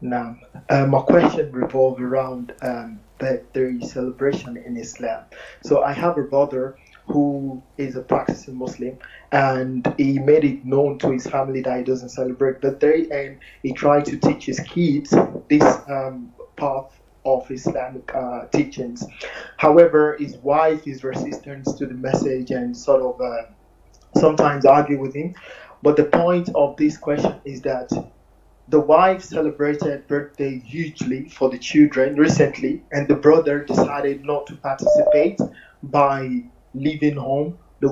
Now, my question revolves around birthday celebration in Islam. So I have a brother who is a practicing Muslim, and he made it known to his family that he doesn't celebrate birthday, and he tried to teach his kids this path of Islamic teachings. However, his wife is resistant to the message and sort of sometimes argue with him. But the point of this question is that the wife celebrated birthday hugely for the children recently, and the brother decided not to participate by leaving home. The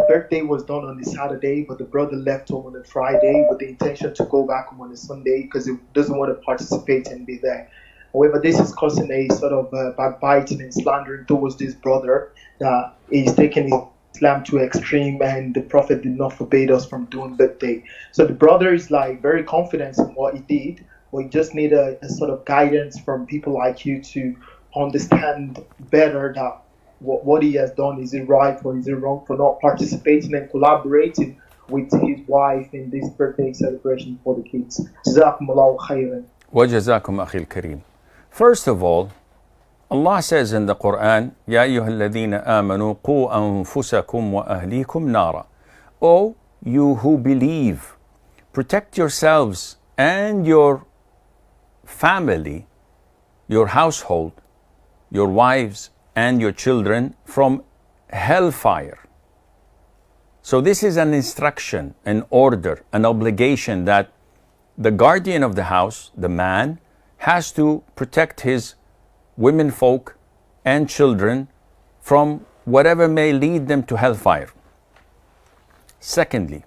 birthday was done on the Saturday, but the brother left home on the Friday with the intention to go back home on the Sunday because he doesn't want to participate and be there. However, this is causing a sort of backbiting and slandering towards this brother that is taking Islam to extreme, and the Prophet did not forbid us from doing birthday. So the brother is like very confident in what he did, but he just need a sort of guidance from people like you to understand better that what he has done, is it right or is it wrong for not participating and collaborating with his wife in this birthday celebration for the kids. Jazakumullahu khairan. وَجَزَاكُمْ أَخِي الْكَرِيمِ. First of all, Allah says in the Quran, يَا أَيُّهَا الَّذِينَ آمَنُوا قُوا أَنفُسَكُمْ وَأَهْلِيكُمْ نَارًا. O you who believe, protect yourselves and your family, your household, your wives and your children from hellfire. So this is an instruction, an order, an obligation that the guardian of the house, the man, has to protect his women folk and children from whatever may lead them to hellfire. Secondly,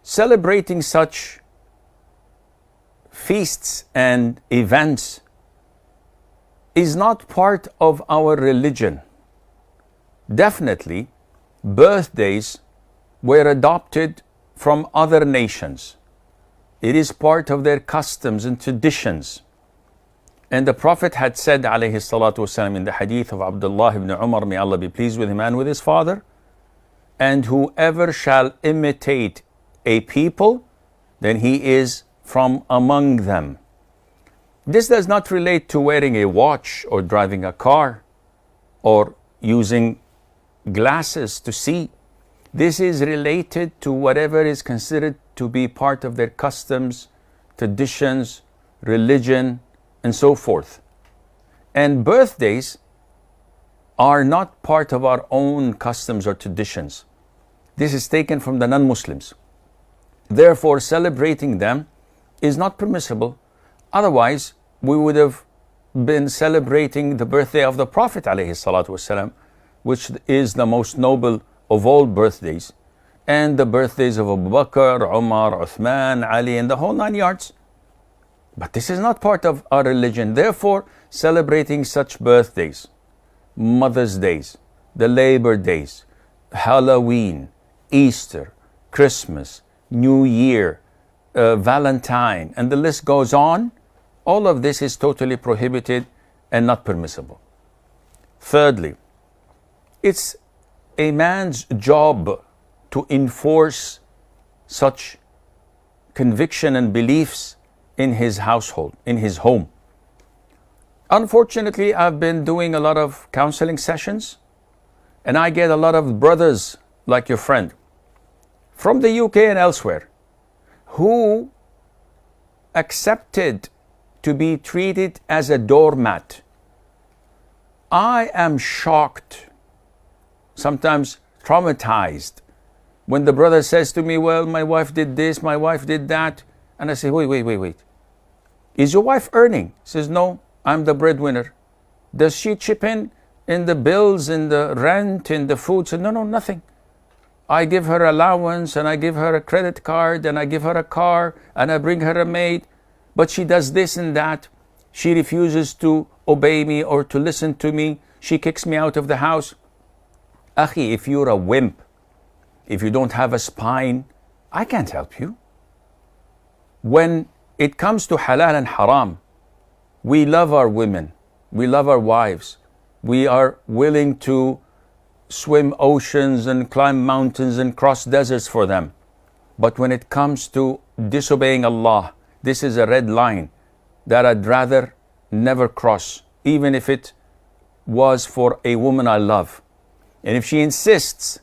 celebrating such feasts and events is not part of our religion. Definitely, birthdays were adopted from other nations. It is part of their customs and traditions. And the Prophet had said, alayhi salatu wasalam, in the hadith of Abdullah ibn Umar, may Allah be pleased with him and with his father, and whoever shall imitate a people, then he is from among them. This does not relate to wearing a watch or driving a car or using glasses to see. This is related to whatever is considered to be part of their customs, traditions, religion, and so forth. And birthdays are not part of our own customs or traditions. This is taken from the non-Muslims. Therefore, celebrating them is not permissible. Otherwise, we would have been celebrating the birthday of the Prophet ﷺ, which is the most noble of all birthdays, and the birthdays of Abu Bakr, Umar, Uthman, Ali, and the whole 9 yards. But this is not part of our religion. Therefore, celebrating such birthdays, Mother's Days, the Labor Days, Halloween, Easter, Christmas, New Year, Valentine, and the list goes on, all of this is totally prohibited and not permissible. Thirdly, it's a man's job to enforce such conviction and beliefs in his household, in his home. Unfortunately, I've been doing a lot of counseling sessions, and I get a lot of brothers like your friend from the UK and elsewhere who accepted to be treated as a doormat. I am shocked, sometimes traumatized, when the brother says to me, well, my wife did this, my wife did that. And I say, wait. Is your wife earning? He says, no, I'm the breadwinner. Does she chip in the bills, in the rent, in the food? So, no, nothing. I give her allowance, and I give her a credit card, and I give her a car, and I bring her a maid. But she does this and that. She refuses to obey me or to listen to me. She kicks me out of the house. Akhi, if you're a wimp, if you don't have a spine, I can't help you. When it comes to halal and haram, we love our women, we love our wives, we are willing to swim oceans and climb mountains and cross deserts for them. But when it comes to disobeying Allah this is a red line that I'd rather never cross, even if it was for a woman I love. And if she insists,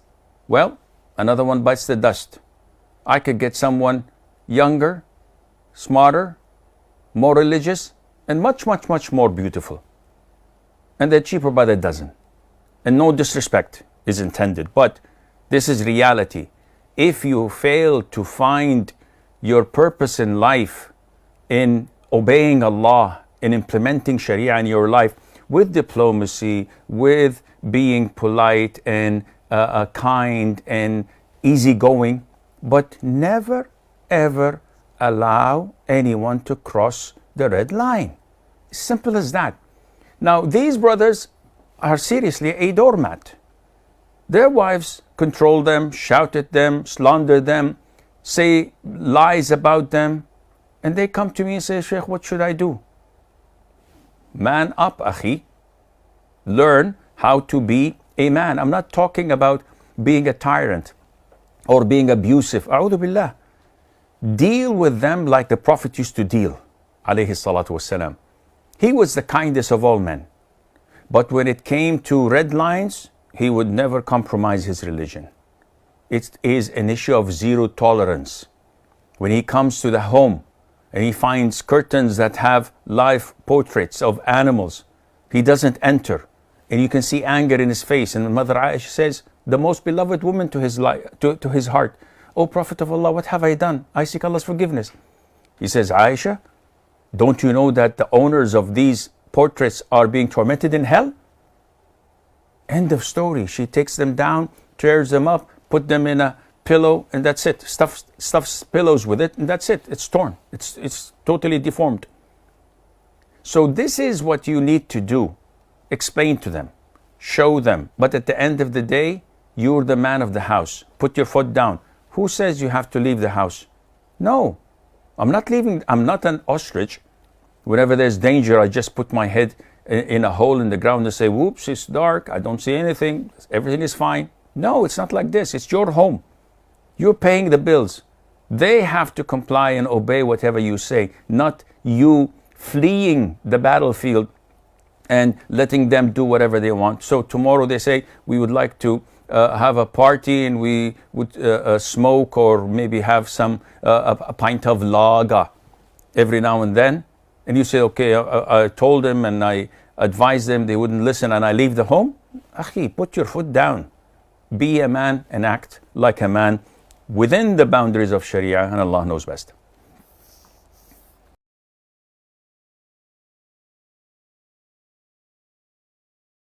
well, another one bites the dust. I could get someone younger, smarter, more religious, and much, much, much more beautiful. And they're cheaper by the dozen. And no disrespect is intended, but this is reality. If you fail to find your purpose in life in obeying Allah, in implementing Sharia in your life with diplomacy, with being polite and kind and easygoing, but never ever allow anyone to cross the red line. Simple as that. Now, these brothers are seriously a doormat. Their wives control them, shout at them, slander them, say lies about them, and they come to me and say, Sheikh, what should I do? Man up, akhi. Learn how to be a man. I'm not talking about being a tyrant or being abusive. A'udhu billah. Deal with them like the Prophet used to deal, alayhi salatu wassalam. He was the kindest of all men. But when it came to red lines, he would never compromise his religion. It is an issue of zero tolerance. When he comes to the home and he finds curtains that have live portraits of animals, he doesn't enter. And you can see anger in his face. And Mother Aisha says, the most beloved woman to his heart, O Prophet of Allah, what have I done? I seek Allah's forgiveness. He says, Aisha, don't you know that the owners of these portraits are being tormented in hell? End of story. She takes them down, tears them up, put them in a pillow, and that's it. Stuffs pillows with it, and that's it. It's torn. It's totally deformed. So this is what you need to do. Explain to them. Show them. But at the end of the day, you're the man of the house. Put your foot down. Who says you have to leave the house? No. I'm not leaving. I'm not an ostrich. Whenever there's danger, I just put my head in a hole in the ground and say, whoops, it's dark. I don't see anything. Everything is fine. No, it's not like this. It's your home. You're paying the bills. They have to comply and obey whatever you say, not you fleeing the battlefield and letting them do whatever they want. So tomorrow they say, we would like to have a party and we would smoke or maybe have a pint of lager every now and then. And you say, okay, I told them and I advised them, they wouldn't listen, and I leave the home. Akhi, put your foot down. Be a man and act like a man within the boundaries of Sharia, and Allah knows best.